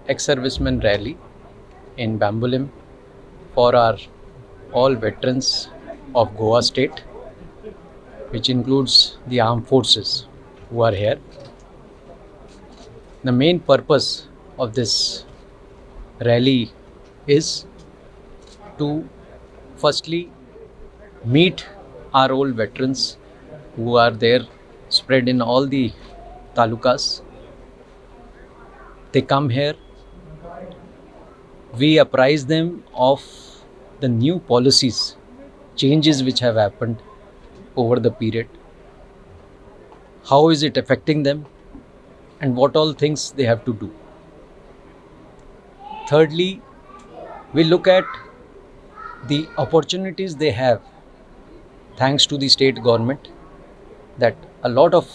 ex-servicemen rally in Bambolim for our all veterans of Goa state, which includes the armed forces who are here. The main purpose of this rally is to firstly meet our old veterans who are there spread in all the talukas. They come here, we apprise them of the new policies, changes which have happened over the period, how is it affecting them, and what all things they have to do. Thirdly, we look at the opportunities they have thanks to the state government, that a lot of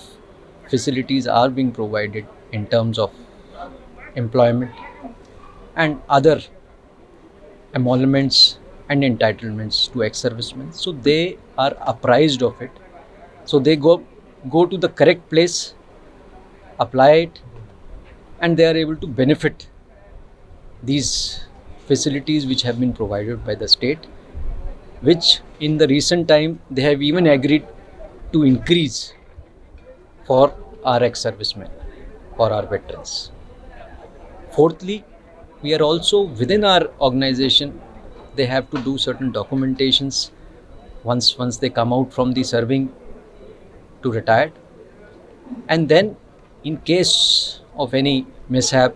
facilities are being provided in terms of employment and other emoluments and entitlements to ex-servicemen. So they are apprised of it. So they go to the correct place, apply it, and they are able to benefit these facilities which have been provided by the state, which in the recent time they have even agreed to increase for our ex-servicemen, for our veterans. Fourthly, we are also within our organization, they have to do certain documentations once they come out from the serving to retired, and then in case of any mishap,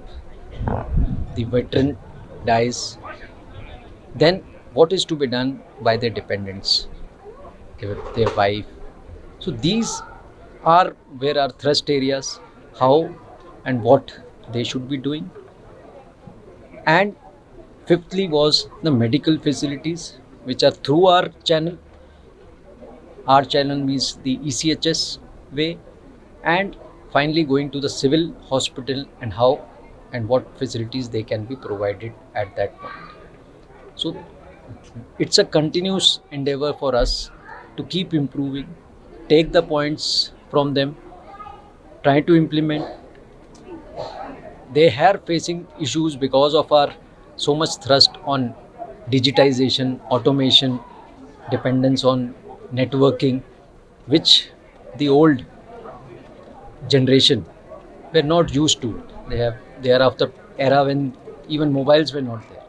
the veteran dies, then what is to be done by their dependents, their wife. So these are where our thrust areas, how and what they should be doing. And fifthly was the medical facilities which are through our channel. Our channel means the ECHS way, and finally going to the civil hospital and how and what facilities they can be provided at that point. So it's a continuous endeavor for us to keep improving, take the points from them, try to implement. They are facing issues because of our so much thrust on digitization, automation, dependence on networking, which the old generation were not used to. They are of the era when even mobiles were not there.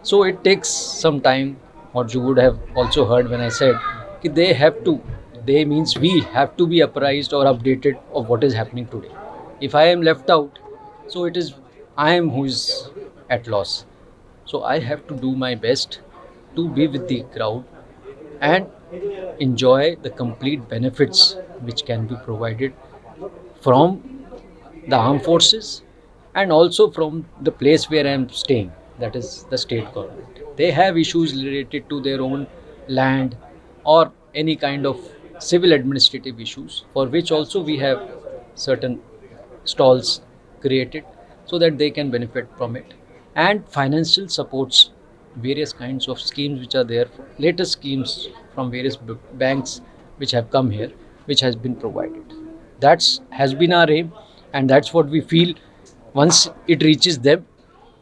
So it takes some time. What you would have also heard when I said that they means we have to be apprised or updated of what is happening today. If I am left out, so it is I am who is at loss. So I have to do my best to be with the crowd and enjoy the complete benefits which can be provided from the armed forces and also from the place where I am staying, that is the state government. They have issues related to their own land or any kind of civil administrative issues, for which also we have certain stalls created so that they can benefit from it, and financial supports, various kinds of schemes which are there, latest schemes from various banks which have come here, which has been provided. That's has been our aim, and that's what we feel. Once it reaches them,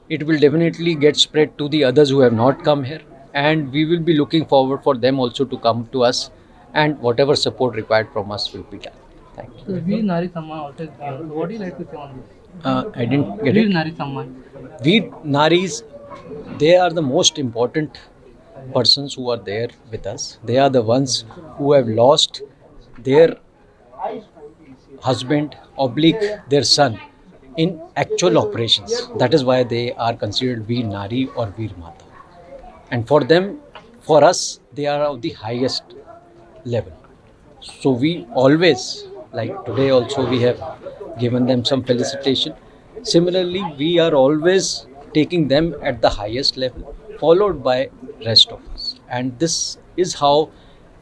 it will definitely get spread to the others who have not come here, and we will be looking forward for them also to come to us, and whatever support required from us will be done. Thank you. So Veer Nari Samman also is given. What do you like to say on this? I didn't get Veer it. Nari Samman. We Naris, they are the most important persons who are there with us. They are the ones who have lost their husband oblique their son in actual operations. That is why they are considered Veer Nari or Veer Mata. And for them, for us, they are of the highest level. So we always, like today also, we have given them some felicitation. Similarly, we are always taking them at the highest level, followed by rest of us. And this is how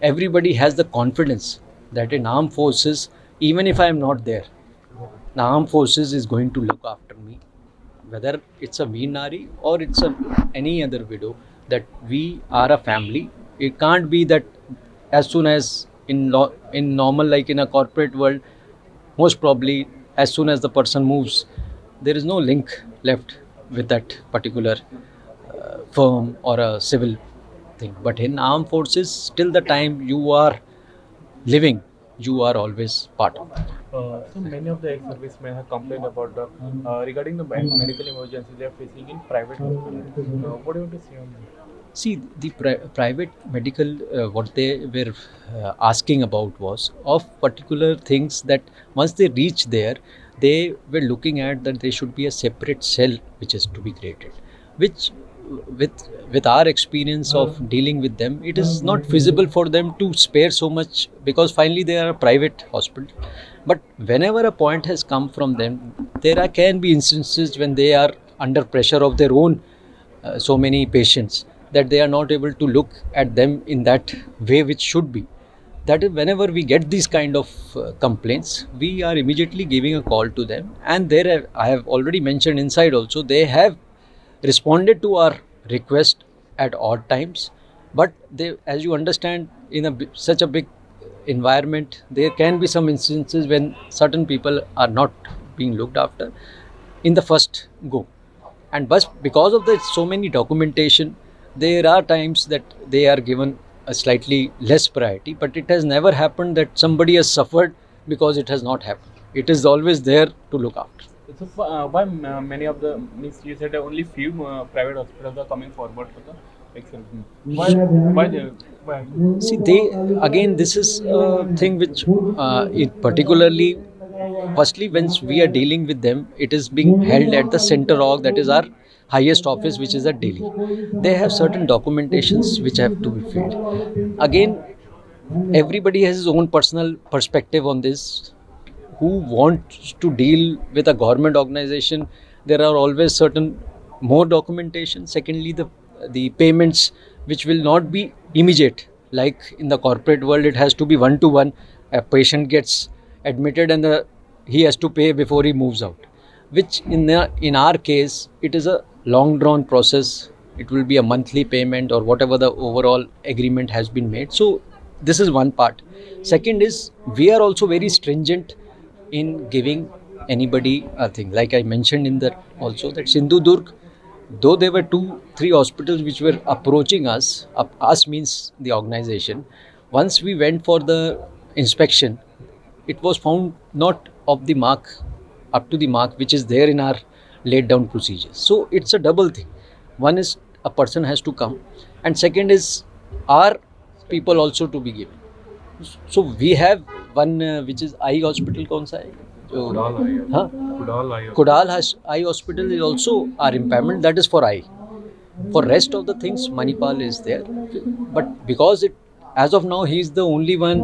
everybody has the confidence that in armed forces, even if I am not there, the armed forces is going to look after me, whether it's a Veer Nari or it's any other widow, that we are a family. It can't be that as soon as in normal, like in a corporate world, most probably as soon as the person moves, there is no link left with that particular firm or a civil thing. But in armed forces, till the time you are living, you are always part of it. So many of the ex-servicemen have complained about the regarding the medical emergency they are facing in private hospitals. What do you want to say on that? See, the private medical, what they were asking about was of particular things that once they reach there, they were looking at that there should be a separate cell which is to be created, which with our experience of dealing with them, it is not feasible for them to spare so much because finally they are a private hospital. But whenever a point has come from them, can be instances when they are under pressure of their own so many patients that they are not able to look at them in that way which should be. That is, whenever we get these kind of complaints, we are immediately giving a call to them, and there I have already mentioned inside also, they have responded to our request at odd times. But they, as you understand, in such a big environment, there can be some instances when certain people are not being looked after in the first go. And but because of the so many documentation, there are times that they are given a slightly less priority, but it has never happened that somebody has suffered because it has not happened. It is always there to look after. So why many of the means you said only few private hospitals are coming forward for the ex-servicemen. Why? See, this is a thing which it particularly, firstly, when we are dealing with them, it is being held at the center org, that is our highest office, which is at Delhi. They have certain documentations which have to be filled. Again, everybody has his own personal perspective on this. Who wants to deal with a government organization, there are always certain more documentation. Secondly, the payments which will not be immediate, like in the corporate world it has to be one to one. A patient gets admitted and he has to pay before he moves out, which in our case it is a long drawn process. It will be a monthly payment or whatever the overall agreement has been made. So this is one part. Second is, we are also very stringent in giving anybody a thing. Like I mentioned in that also, that Sindhudurg, though there were 2-3 hospitals which were approaching us, us means the organization, once we went for the inspection, it was found not of the mark, up to the mark which is there in our laid down procedures. So it's a double thing. One is a person has to come, and second is our people also to be given. So we have one which is eye hospital, kaun sa hai? Kudal eye hospital is also our impairment, that is for eye. For rest of the things, Manipal is there, but because as of now he is the only one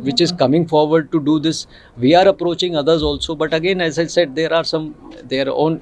which is coming forward to do this. We are approaching others also, but again, as I said, there are some their own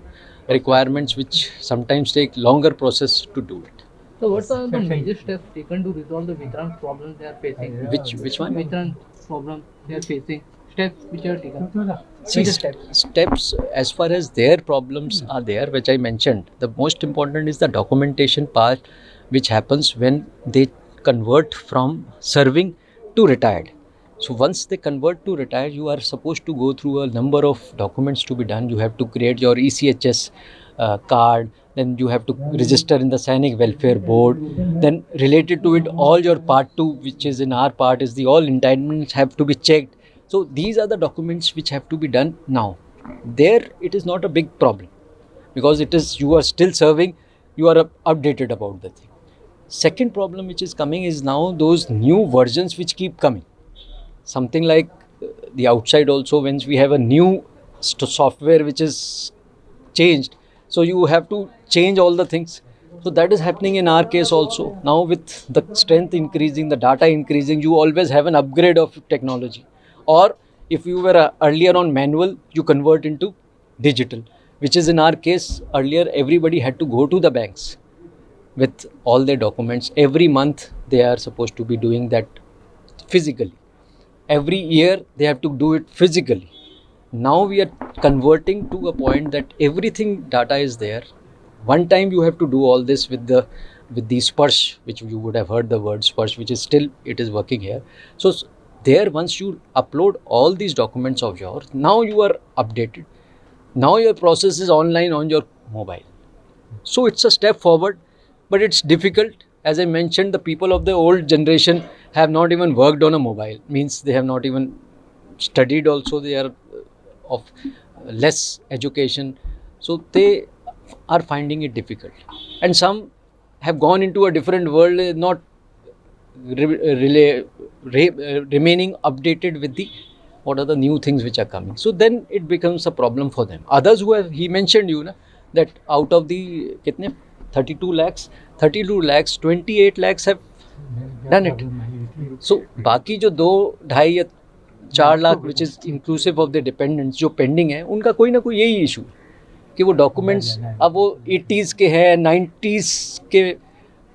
requirements which sometimes take longer process to do it. So what are the major steps taken to resolve the Vikrant problems they are facing? Which one? Vikrant problem they are facing. Steps which are taken. See, steps as far as their problems are there, which I mentioned. The most important is the documentation part, which happens when they convert from serving to retired. So once they convert to retired, you are supposed to go through a number of documents to be done. You have to create your ECHS card, then you have to register in the Sainik Welfare Board, then related to it, all your part 2, which is in our part, is the all entitlements have to be checked. So these are the documents which have to be done now. There it is not a big problem, because it is, you are still serving, you are updated about the thing. Second problem which is coming is now those new versions which keep coming. Something like the outside also, when we have a new software which is changed, so you have to change all the things. So that is happening in our case also. Now with the strength increasing, the data increasing, you always have an upgrade of technology. Or if you were earlier on manual, you convert into digital, which is in our case. Earlier everybody had to go to the banks with all their documents. Every month they are supposed to be doing that physically. Every year they have to do it physically. Now we are converting to a point that everything data is there. One time you have to do all this with the Sparsh, which you would have heard the word Sparsh, which is still, it is working here. So there, once you upload all these documents of yours, now you are updated. Now your process is online on your mobile. So it's a step forward, but it's difficult. As I mentioned, the people of the old generation have not even worked on a mobile. Means they have not even studied also. They are of less education. So they are finding it difficult. And some have gone into a different world, not remaining updated with the what are the new things which are coming. So then it becomes a problem for them. Others who have, he mentioned you na, that out of the kitne 32 lakhs, 28 lakhs have done it. So बाकी जो 2-2.5 या 4 lakh which is inclusive of the dependents जो pending है, उनका कोई ना कोई यही issue कि वो डॉक्यूमेंट्स अब वो 80s के हैं, 90s के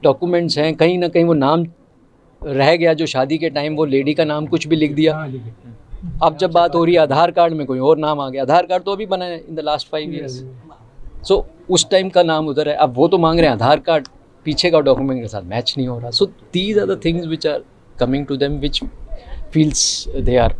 डॉक्यूमेंट्स हैं, कहीं ना कहीं वो नाम रह गया जो शादी के टाइम वो लेडी का नाम कुछ भी लिख दिया. अब जब बात हो रही है आधार कार्ड में कोई और नाम आ गया. आधार कार्ड तो अभी बना है इन द लास्ट 5 years. सो उस टाइम का नाम उधर है, अब वो तो मांग रहे हैं आधार कार्ड, पीछे का डॉक्यूमेंट के साथ मैच नहीं हो रहा. So these are the things which are coming to them which feels they are